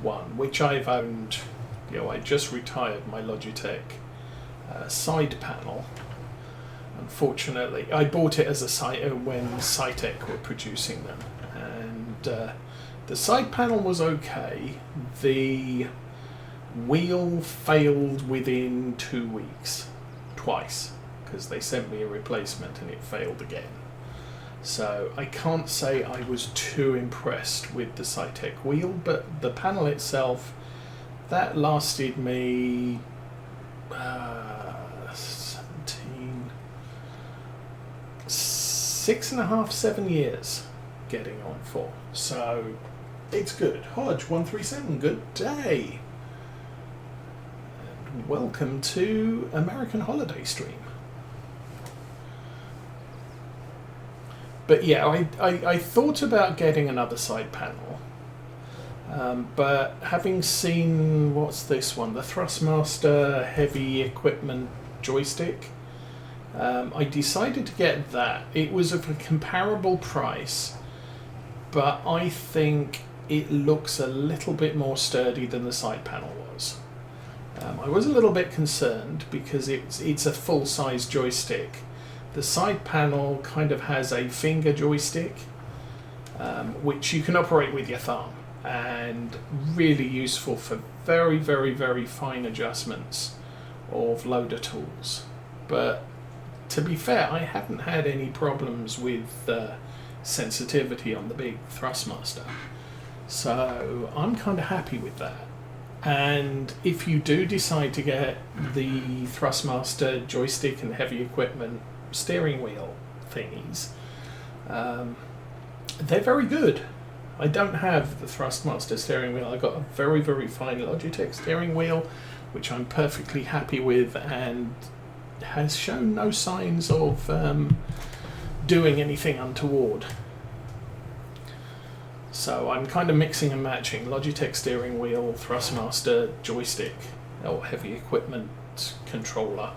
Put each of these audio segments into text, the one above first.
one, which I've owned. I just retired my Logitech side panel. Unfortunately, I bought it as a when Cytec were producing them, and the side panel was okay. The wheel failed within 2 weeks, twice, because they sent me a replacement and it failed again. So I can't say I was too impressed with the Cytec wheel, but the panel itself, that lasted me 6.5, 7 years getting on for. So it's good. Hodge137, good day. And welcome to American Holiday Stream. But yeah, I thought about getting another side panel. But having seen, what's this one? The Thrustmaster heavy equipment joystick. I decided to get that. It was of a comparable price, but I think it looks a little bit more sturdy than the side panel was. I was a little bit concerned because it's a full-size joystick. The side panel kind of has a finger joystick, which you can operate with your thumb, and really useful for very, very, very fine adjustments of loader tools. But to be fair, I haven't had any problems with sensitivity on the big Thrustmaster, so I'm kind of happy with that. And if you do decide to get the Thrustmaster joystick and heavy equipment steering wheel thingies, they're very good. I don't have the Thrustmaster steering wheel. I got a very, very fine Logitech steering wheel, which I'm perfectly happy with and has shown no signs of doing anything untoward. So I'm kind of mixing and matching Logitech steering wheel, Thrustmaster joystick, or heavy equipment controller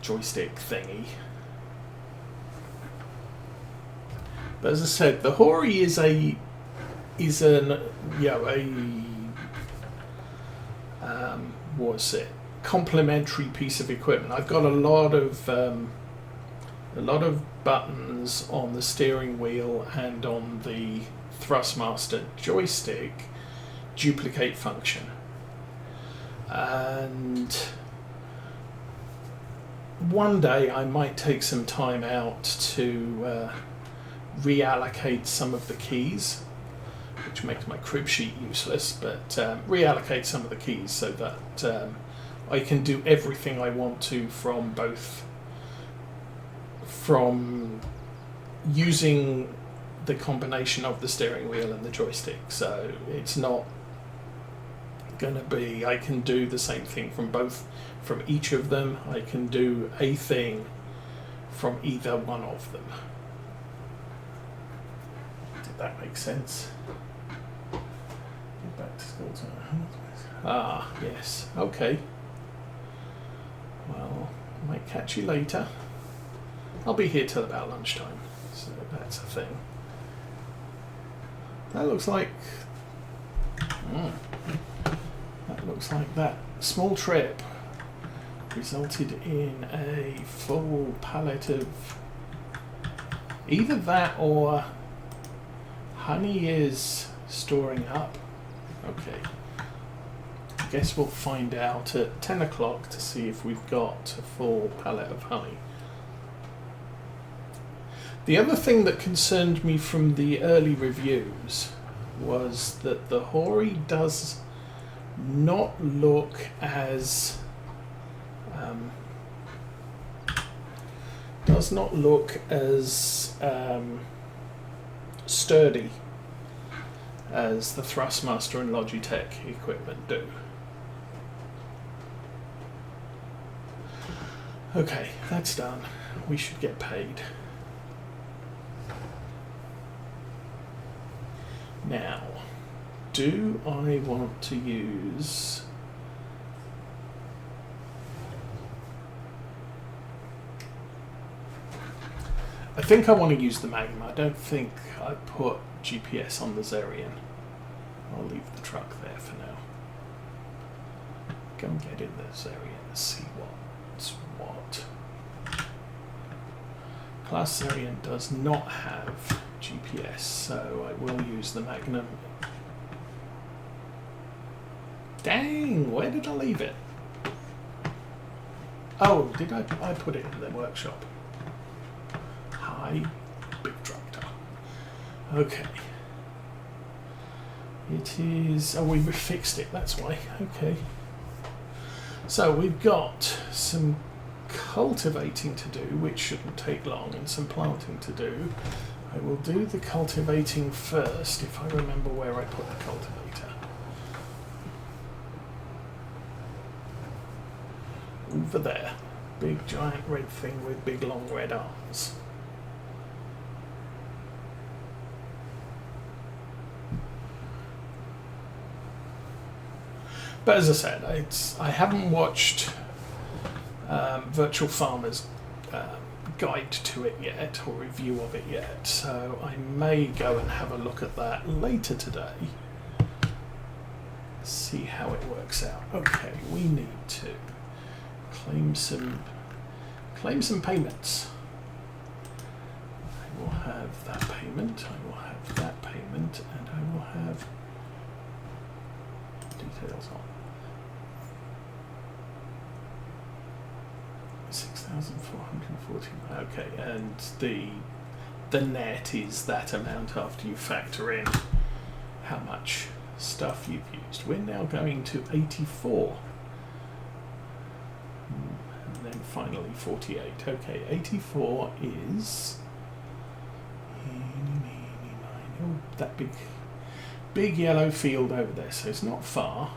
joystick thingy. But as I said, the Hori is what's it? Complementary piece of equipment. I've got a lot of buttons on the steering wheel and on the Thrustmaster joystick duplicate function, and one day I might take some time out to reallocate some of the keys, which makes my crib sheet useless, but reallocate some of the keys so that I can do everything I want to from using the combination of the steering wheel and the joystick. So it's not going to be, I can do the same thing from each of them. I can do a thing from either one of them. Did that make sense? Get back to school time. Ah, yes. Okay. Well, I might catch you later. I'll be here till about lunchtime, so that's a thing. That looks like that small trip resulted in a full pallet of either that or honey is storing up. Okay. I guess we'll find out at 10 o'clock to see if we've got a full pallet of honey. The other thing that concerned me from the early reviews was that the Hori does not look as sturdy as the Thrustmaster and Logitech equipment do. Okay, that's done. We should get paid. Now, do I want to use... I think I want to use the Magnum. I don't think I put GPS on the Zerion. I'll leave leave the truck there for now. Go and get in this area and see what's what. Class Arian does not have GPS, so I will use the Magnum. Dang, where did I leave it? Oh, did I put it in the workshop? Hi, big tractor. Okay. It is, oh, we fixed it, that's why. Okay. So we've got some cultivating to do, which shouldn't take long, and some planting to do. I will do the cultivating first, if I remember where I put the cultivator. Over there. Big giant red thing with big long red arms. But as I said, I haven't watched Virtual Farmer's guide to it yet, or review of it yet, so I may go and have a look at that later today. See how it works out. Okay, we need to claim some payments. I will have that payment, I will have that payment, and I will have details on 6,440. Okay, and the net is that amount after you factor in how much stuff you've used. We're now going to 84. And then finally 48. Okay, 84 is that big yellow field over there, so it's not far.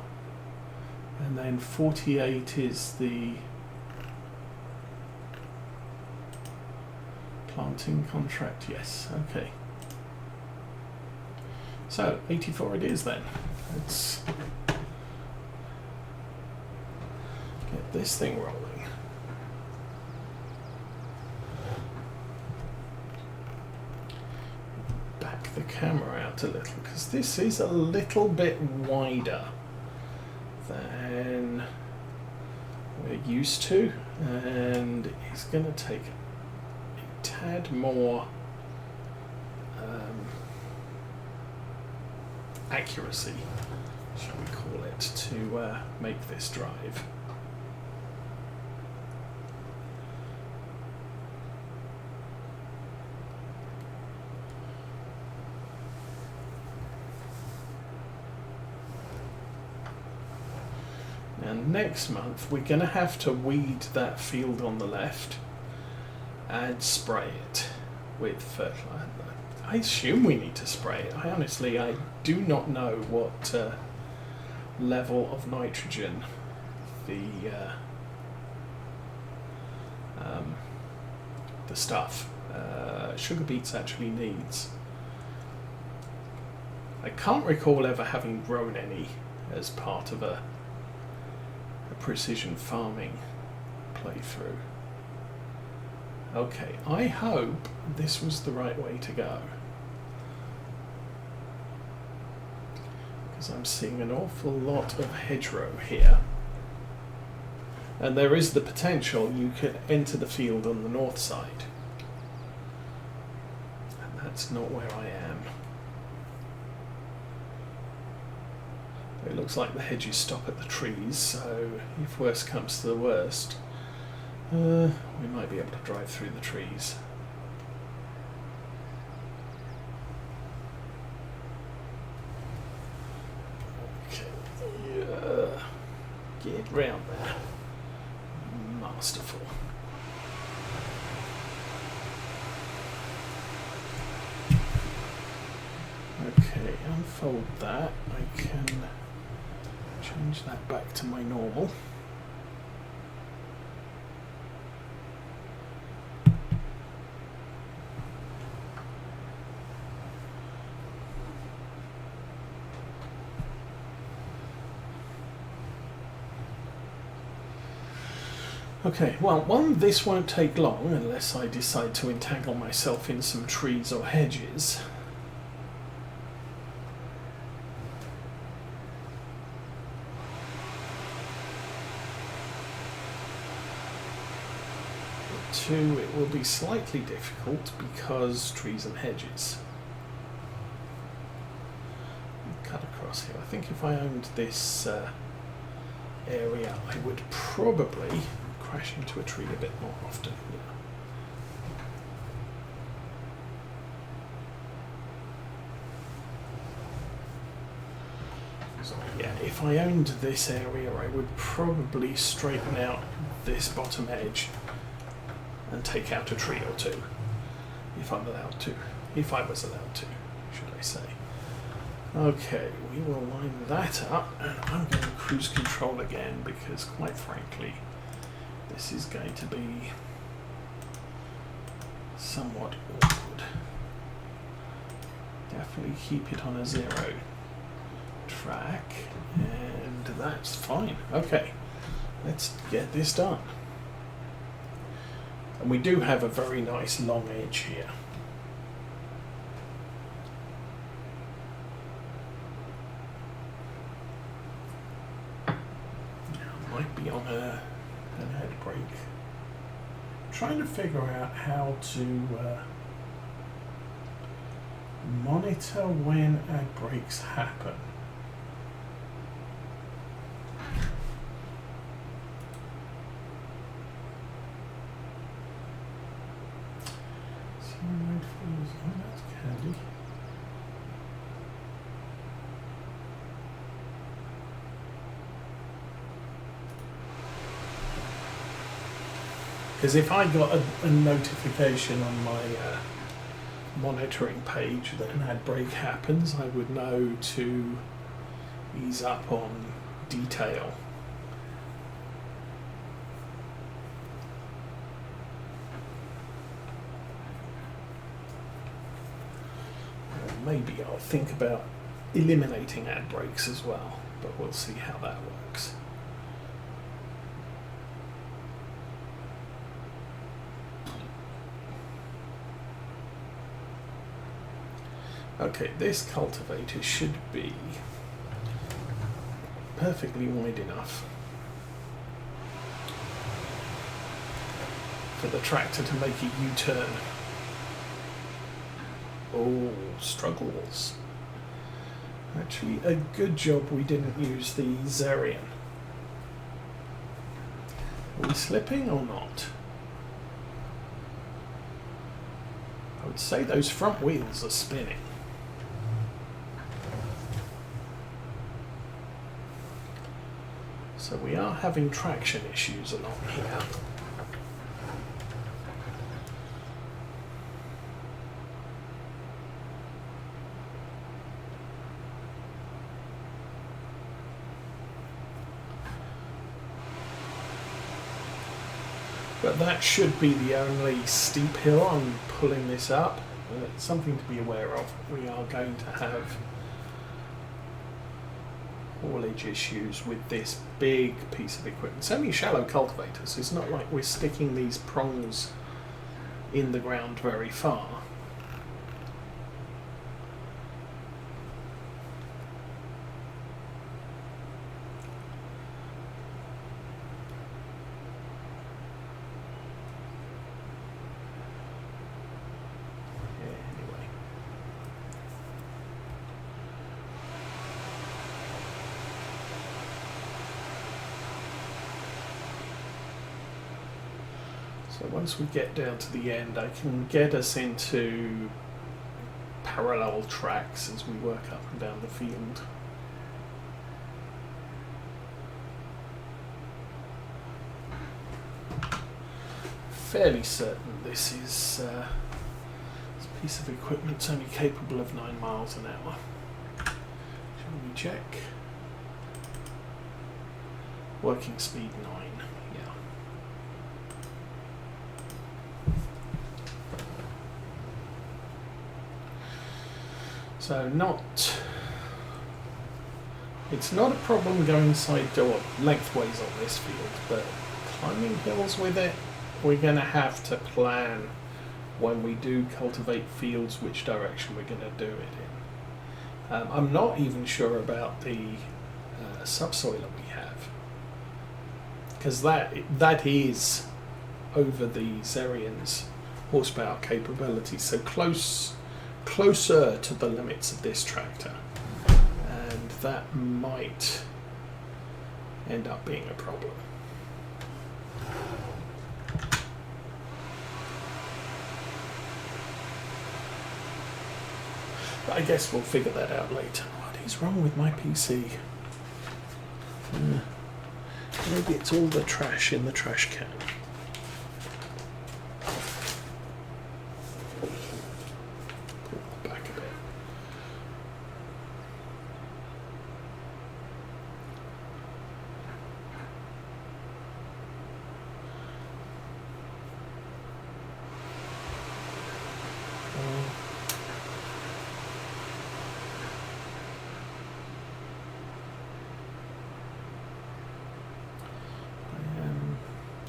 And then 48 is the planting contract. Yes, okay. So 84 it is then. Let's get this thing rolling. Back the camera out a little, because this is a little bit wider than we're used to, and it's going to take a tad more accuracy, shall we call it, to make this drive. And next month we're going to have to weed that field on the left and spray it with fertilizer. I assume we need to spray it. I do not know what level of nitrogen the stuff sugar beets actually needs. I can't recall ever having grown any as part of a precision farming playthrough. Okay, I hope this was the right way to go, because I'm seeing an awful lot of hedgerow here, and there is the potential you could enter the field on the north side, and that's not where I am. It looks like the hedges stop at the trees, so if worst comes to the worst, we might be able to drive through the trees. Okay, get round there. Masterful. Okay, unfold that. I can change that back to my normal. Okay, well, this won't take long unless I decide to entangle myself in some trees or hedges. FS22 it will be slightly difficult because trees and hedges. Cut across here. I think if I owned this area I would probably crash into a tree a bit more often. So yeah, if I owned this area I would probably straighten out this bottom edge and take out a tree or two, if I'm allowed to. If I was allowed to, should I say. Okay, we will line that up, and I'm going to cruise control again because, quite frankly, this is going to be somewhat awkward. Definitely keep it on a 0 track, and that's fine. Okay, let's get this done. And we do have a very nice long edge here. Might be on an ad break. Trying to figure out how to monitor when ad breaks happen. Oh, that's candy. Because if I got a notification on my monitoring page that an ad break happens, I would know to ease up on detail. Maybe I'll think about eliminating ad breaks as well, but we'll see how that works. Okay, this cultivator should be perfectly wide enough for the tractor to make a U-turn. Oh, struggles. Actually, a good job we didn't use the Zerian. Are we slipping or not? I would say those front wheels are spinning. So we are having traction issues along here. But that should be the only steep hill I'm pulling this up. It's something to be aware of. We are going to have haulage issues with this big piece of equipment. It's only shallow cultivators. It's not like we're sticking these prongs in the ground very far. So once we get down to the end, I can get us into parallel tracks as we work up and down the field. Fairly certain this is this piece of equipment's only capable of 9 miles an hour. Shall we check? Working speed 9. So it's not a problem going side or lengthways on this field, but climbing hills with it, we're going to have to plan when we do cultivate fields which direction we're going to do it in. I'm not even sure about the subsoiler we have, because that is over the Zerian's horsepower capability, so closer to the limits of this tractor, and that might end up being a problem. But I guess we'll figure that out later. What is wrong with my PC? Maybe it's all the trash in the trash can. Pull that back a bit.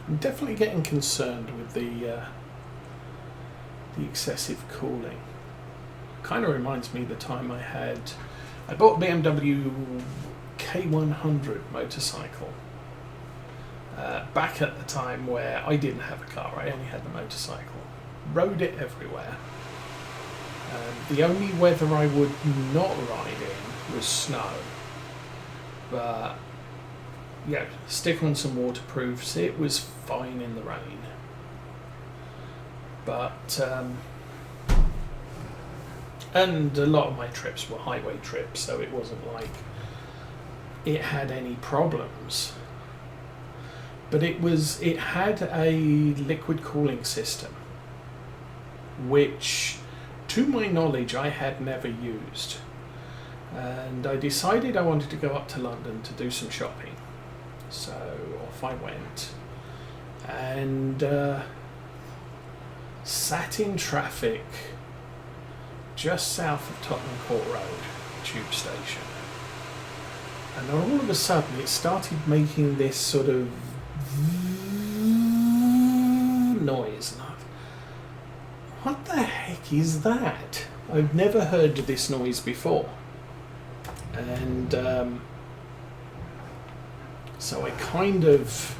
I'm definitely getting concerned with the excessive cooling. Kind of reminds me of the time I bought a BMW K100 motorcycle back at the time where I didn't have a car, I only had the motorcycle. Rode it everywhere. The only weather I would not ride in was snow. But yeah, stick on some waterproofs, it was fine in the rain. But and a lot of my trips were highway trips, so it wasn't like it had any problems. But it had a liquid cooling system, which to my knowledge I had never used. And I decided I wanted to go up to London to do some shopping. So off I went, and sat in traffic just south of Tottenham Court Road tube station, and all of a sudden it started making this sort of noise, and what the heck is that? I've never heard this noise before, and so I kind of,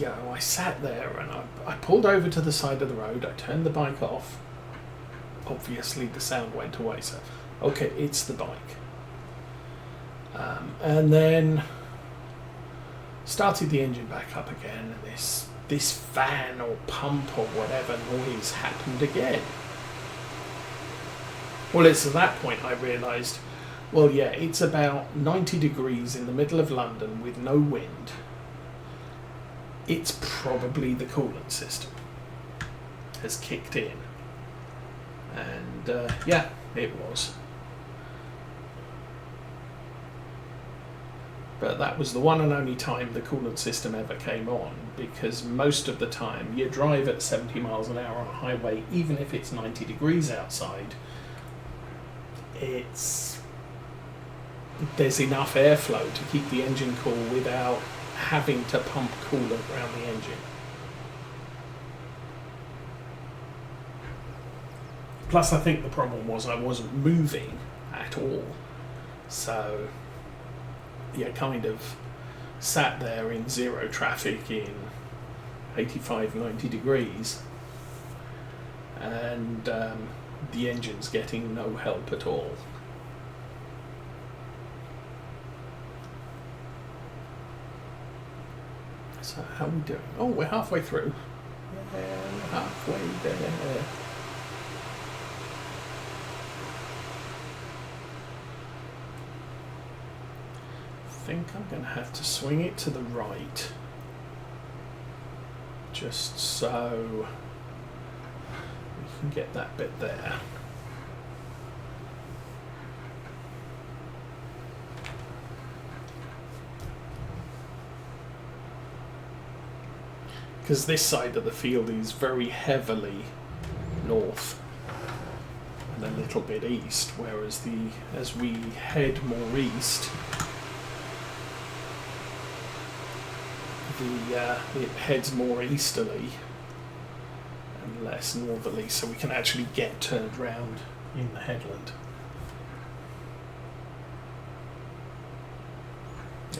I sat there and I pulled over to the side of the road, I turned the bike off. Obviously the sound went away, so okay, it's the bike. And then started the engine back up again, and this fan or pump or whatever noise happened again. Well, it's at that point I realised, well, yeah, it's about 90 degrees in the middle of London with no wind. It's probably the coolant system has kicked in. And yeah, it was. But that was the one and only time the coolant system ever came on, because most of the time you drive at 70 miles an hour on a highway, even if it's 90 degrees outside, there's enough airflow to keep the engine cool without having to pump coolant around the engine. Plus I think the problem was I wasn't moving at all, so yeah, kind of sat there in zero traffic in 85-90 degrees, and the engine's getting no help at all. So how are we doing? Oh, we're halfway through. Yeah, we're halfway there. I think I'm going to have to swing it to the right, just so we can get that bit there. Because this side of the field is very heavily north and a little bit east, whereas as we head more east, it heads more easterly and less northerly, so we can actually get turned round in the headland.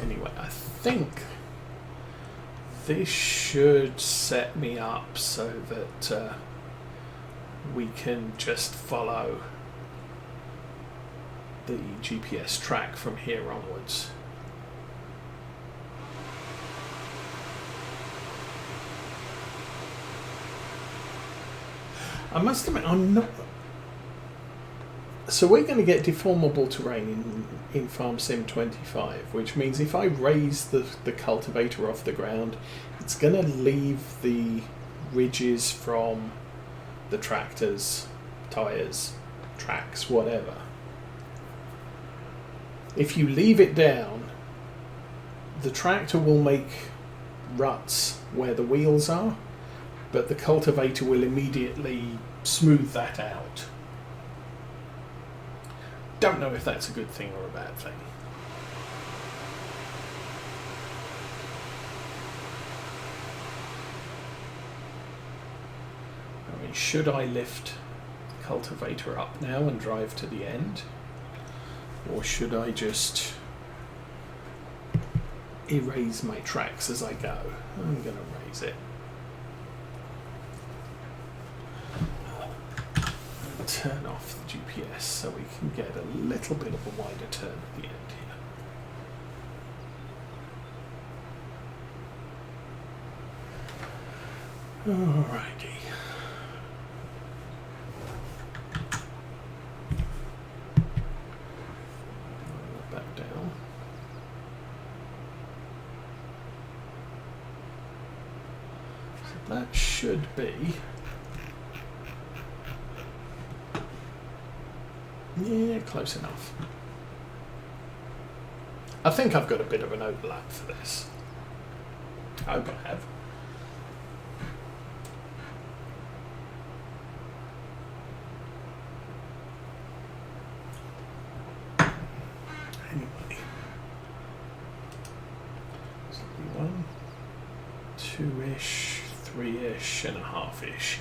Anyway, I think this should set me up so that we can just follow the GPS track from here onwards. I must admit, I'm not... So we're going to get deformable terrain in Farm Sim 25, which means if I raise the cultivator off the ground, it's going to leave the ridges from the tractors, tyres, tracks, whatever. If you leave it down, the tractor will make ruts where the wheels are, but the cultivator will immediately smooth that out. Don't know if that's a good thing or a bad thing. I mean, should I lift the cultivator up now and drive to the end? Or should I just erase my tracks as I go? I'm going to erase it. Turn off the GPS so we can get a little bit of a wider turn at the end here. Alrighty. Back down. So that should be... Yeah, close enough. I think I've got a bit of an overlap for this. I hope I have. Anyway. So 1, 2-ish, 3-ish, and a half-ish.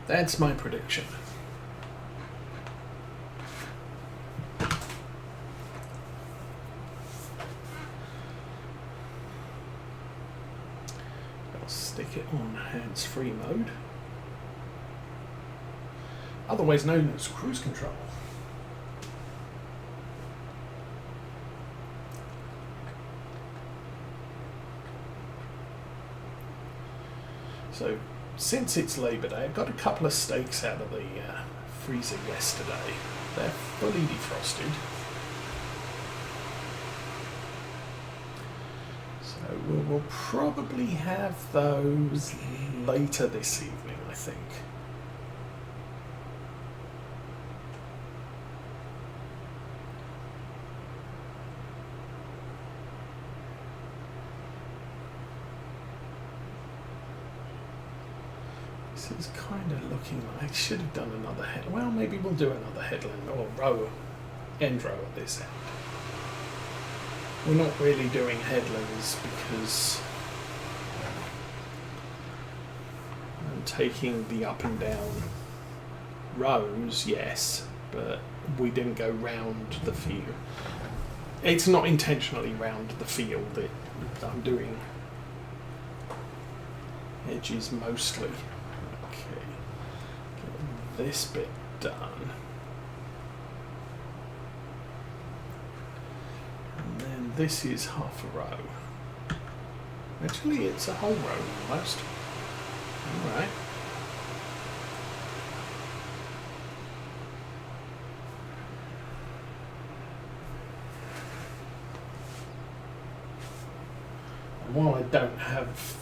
That's my prediction. Stick it on hands-free mode, otherwise known as cruise control. So, since it's Labour Day, I've got a couple of steaks out of the freezer yesterday. They're fully defrosted. We'll probably have those later this evening, I think. This is kind of looking like I should have done another head. Well, maybe we'll do another headland or row, end row at this end. We're not really doing headlands because I'm taking the up and down rows, yes, but we didn't go round the field. It's not intentionally round the field. I'm doing edges mostly. Okay, get this bit done. This is half a row. Actually, it's a whole row almost. Alright. And while I don't have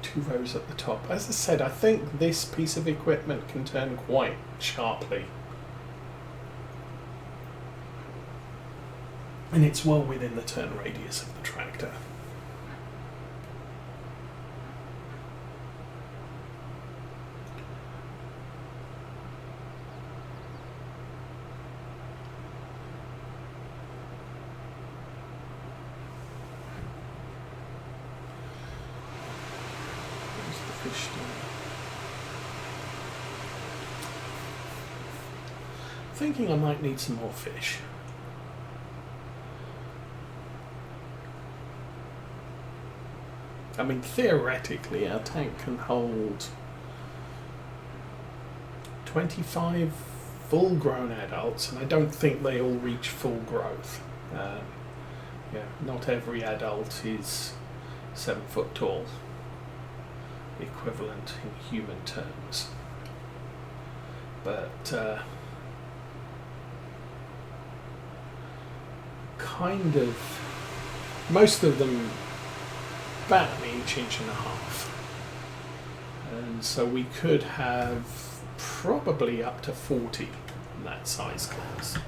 2 rows at the top, as I said, I think this piece of equipment can turn quite sharply. And it's well within the turn radius of the tractor. Where's the fish down? Thinking I might need some more fish. I mean, theoretically, our tank can hold 25 full-grown adults, and I don't think they all reach full growth. Yeah, not every adult is 7 foot tall, equivalent in human terms. But kind of, most of them about an inch, inch and a half. And so we could have probably up to 40 in that size class.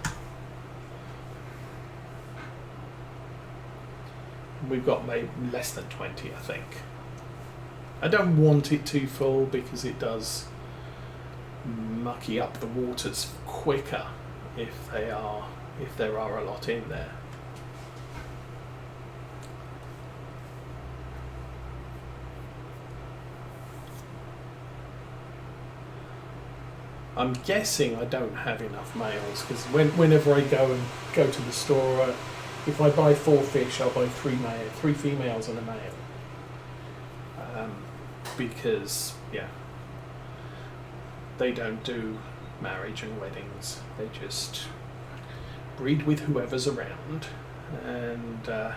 We've got maybe less than 20, I think. I don't want it too full because it does mucky up the waters quicker if there are a lot in there. I'm guessing I don't have enough males because whenever I go to the store, if I buy 4 fish, I'll buy 3 females and a male. Because yeah, they don't do marriage and weddings. They just breed with whoever's around, and I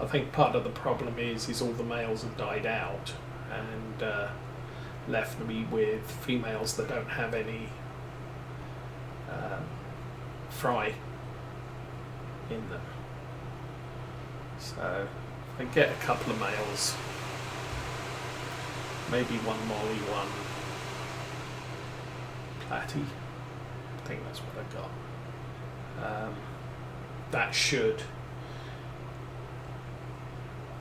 think part of the problem is all the males have died out and left me with females that don't have any fry in them. So I get a couple of males, maybe one molly, one platy. I think that's what I got. That should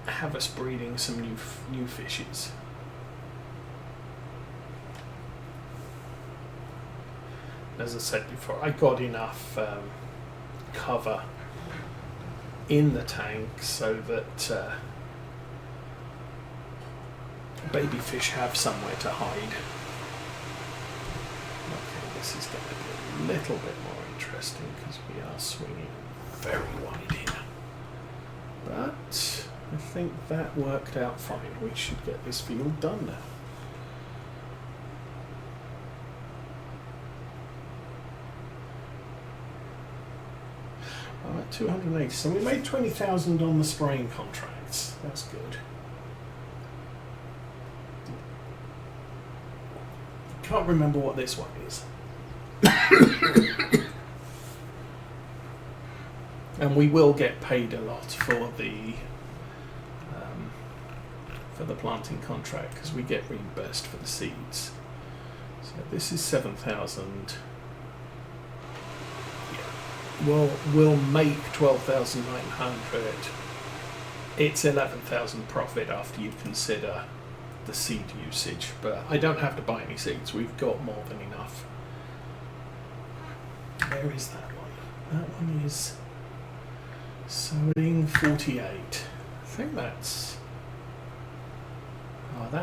have us breeding some new fishes. As I said before, I got enough cover in the tank so that baby fish have somewhere to hide. Okay, this is going to be a little bit more interesting because we are swinging very wide here. But I think that worked out fine. We should get this field done now. 280. So we made 20,000 on the spraying contracts. That's good. Can't remember what this one is. And we will get paid a lot for the planting contract because we get reimbursed for the seeds. So this is 7,000. We'll make 12,900. It's 11,000 profit after you consider the seed usage, but I don't have to buy any seeds. We've got more than enough. Where is that one? That one is sowing 48. I think that's that